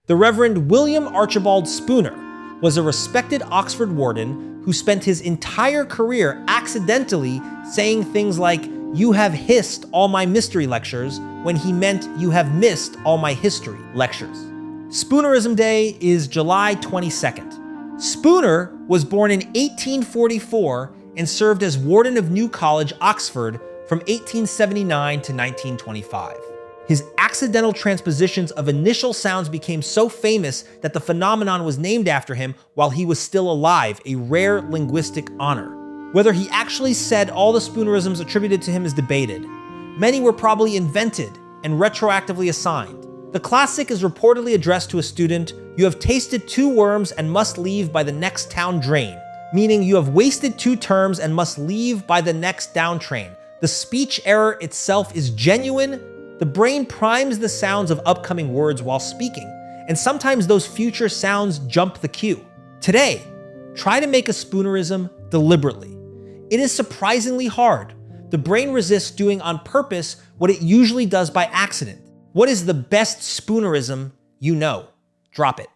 The Reverend William Archibald Spooner was a respected Oxford warden who spent his entire career accidentally saying things like, "You have hissed all my mystery lectures," when he meant "you have missed all my history lectures." Spoonerism Day is July 22nd. Spooner was born in 1844 and served as Warden of New College, Oxford, from 1879 to 1925. His accidental transpositions of initial sounds became so famous that the phenomenon was named after him while he was still alive, a rare linguistic honor. Whether he actually said all the Spoonerisms attributed to him is debated. Many were probably invented and retroactively assigned. The classic is reportedly addressed to a student: "You have tasted 2 worms and must leave by the next town drain," meaning you have wasted 2 terms and must leave by the next down train. The speech error itself is genuine. The brain primes the sounds of upcoming words while speaking, and sometimes those future sounds jump the cue. Today, try to make a Spoonerism deliberately. It is surprisingly hard. The brain resists doing on purpose what it usually does by accident. What is the best Spoonerism you know? Drop it.